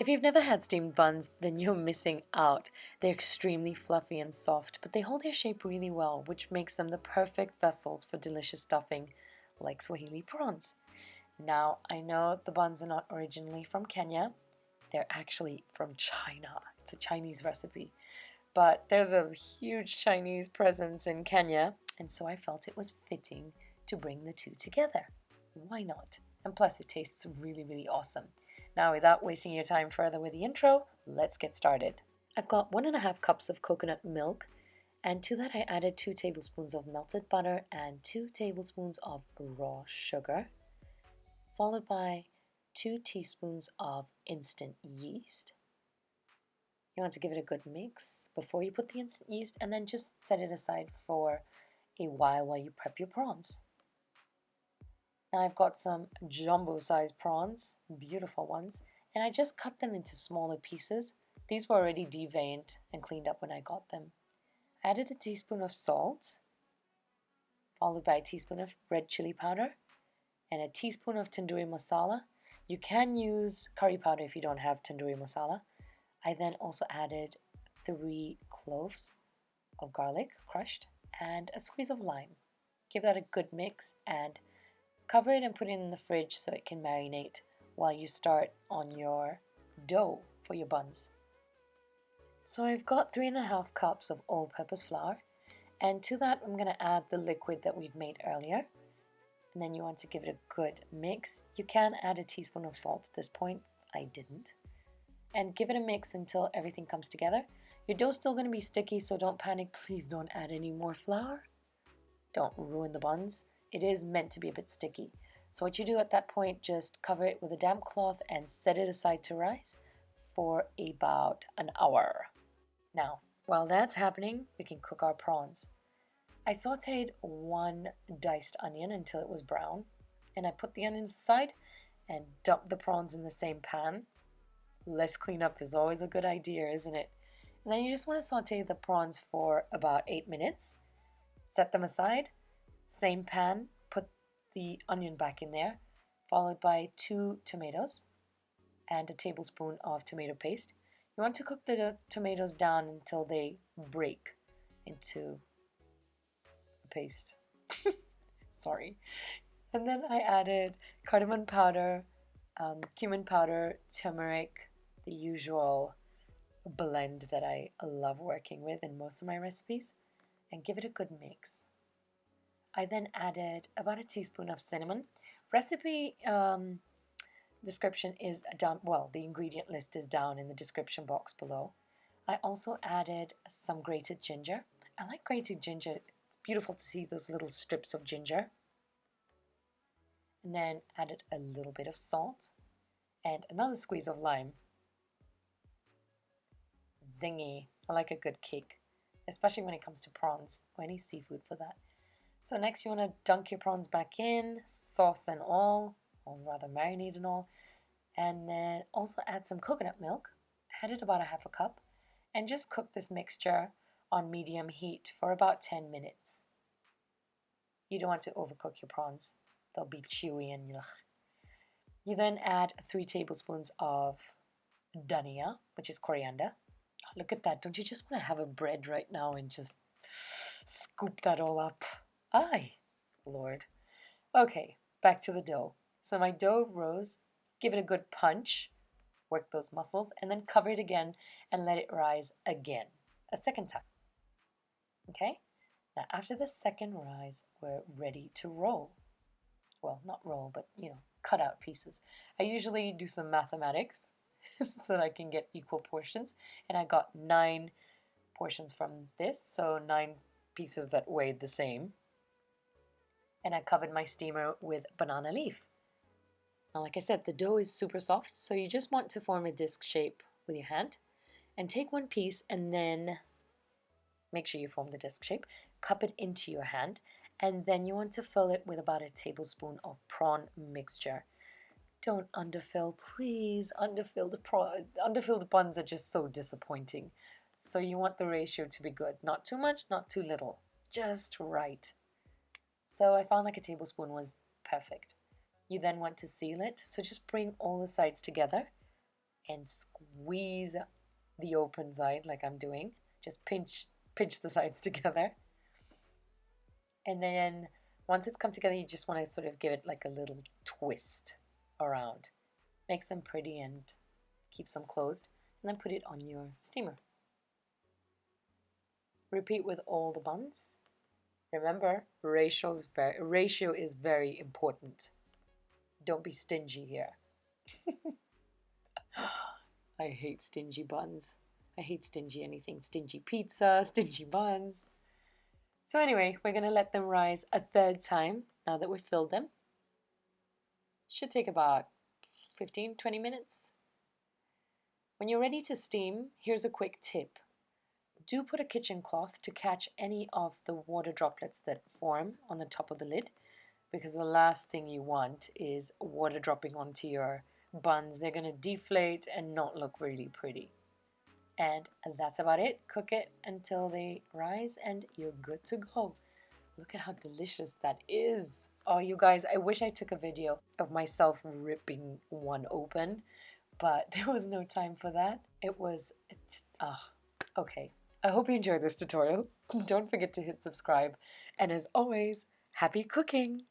If you've never had steamed buns, then you're missing out. They're extremely fluffy and soft, but they hold their shape really well, which makes them the perfect vessels for delicious stuffing, like Swahili prawns. Now, I know the buns are not originally from Kenya. They're actually from China. It's a Chinese recipe. But there's a huge Chinese presence in Kenya, and so I felt it was fitting to bring the two together. Why not? And plus, it tastes really, really awesome. Now, without wasting your time further with the intro, let's get started. I've got 1.5 cups of coconut milk, and to that I added 2 tablespoons of melted butter and 2 tablespoons of raw sugar, followed by 2 teaspoons of instant yeast. You want to give it a good mix before you put the instant yeast, and then just set it aside for a while you prep your prawns. Now I've got some jumbo-sized prawns, beautiful ones, and I just cut them into smaller pieces. These were already deveined and cleaned up when I got them. I added a teaspoon of salt, followed by a teaspoon of red chili powder, and a teaspoon of tandoori masala. You can use curry powder if you don't have tandoori masala. I then also added 3 cloves of garlic crushed and a squeeze of lime. Give that a good mix and cover it and put it in the fridge so it can marinate while you start on your dough for your buns. So I've got 3.5 cups of all-purpose flour, and to that I'm going to add the liquid that we'd made earlier. And then you want to give it a good mix. You can add a teaspoon of salt at this point. I didn't. And give it a mix until everything comes together. Your dough's still going to be sticky, so don't panic. Please don't add any more flour. Don't ruin the buns. It is meant to be a bit sticky. So what you do at that point, just cover it with a damp cloth and set it aside to rise for about an hour. Now, while that's happening, we can cook our prawns. I sauteed 1 diced onion until it was brown, and I put the onions aside and dumped the prawns in the same pan. Less cleanup is always a good idea, isn't it? And then you just want to saute the prawns for about 8 minutes. Set them aside. Same pan, put the onion back in there, followed by 2 tomatoes and a tablespoon of tomato paste. You want to cook the tomatoes down until they break into the paste. Sorry. And then I added cardamom powder, cumin powder, turmeric, the usual blend that I love working with in most of my recipes, and give it a good mix. I then added about a teaspoon of cinnamon. Recipe description is down, well, the ingredient list is down in the description box below. I also added some grated ginger. I like grated ginger. It's beautiful to see those little strips of ginger. And then added a little bit of salt and another squeeze of lime. Zingy. I like a good kick, especially when it comes to prawns or any seafood for that. So next you want to dunk your prawns back in, sauce and all, or rather marinade and all, and then also add some coconut milk. I added about 1/2 cup, and just cook this mixture on medium heat for about 10 minutes. You don't want to overcook your prawns. They'll be chewy and yuck. You then add 3 tablespoons of dhania, which is coriander. Oh, look at that. Don't you just want to have a bread right now and just scoop that all up? Aye, Lord. Okay, back to the dough. So my dough rose, give it a good punch, work those muscles, and then cover it again and let it rise again, a second time. Okay? Now after the second rise, we're ready to roll. Well, not roll, but cut out pieces. I usually do some mathematics so that I can get equal portions, and I got 9 portions from this, so 9 pieces that weighed the same. And I covered my steamer with banana leaf. Now, like I said, the dough is super soft, so you just want to form a disc shape with your hand and take one piece and then make sure you form the disc shape, cup it into your hand, and then you want to fill it with about a tablespoon of prawn mixture. Don't underfill, please. Underfill the buns are just so disappointing. So you want the ratio to be good. Not too much, not too little. Just right. So I found like a tablespoon was perfect. You then want to seal it, so just bring all the sides together. and squeeze the open side like I'm doing. Just pinch the sides together. And then once it's come together, you just want to sort of give it like a little twist around. Makes them pretty and keeps them closed. And then put it on your steamer. Repeat with all the buns. Remember, ratio is very important. Don't be stingy here. I hate stingy buns. I hate stingy anything. Stingy pizza, stingy buns. So anyway, we're going to let them rise a third time now that we've filled them. Should take about 15-20 minutes. When you're ready to steam, here's a quick tip. Do put a kitchen cloth to catch any of the water droplets that form on the top of the lid, because the last thing you want is water dropping onto your buns. They're going to deflate and not look really pretty. And that's about it. Cook it until they rise and you're good to go. Look at how delicious that is. Oh, you guys, I wish I took a video of myself ripping one open, but there was no time for that. Okay. I hope you enjoyed this tutorial. Don't forget to hit subscribe. And as always, happy cooking!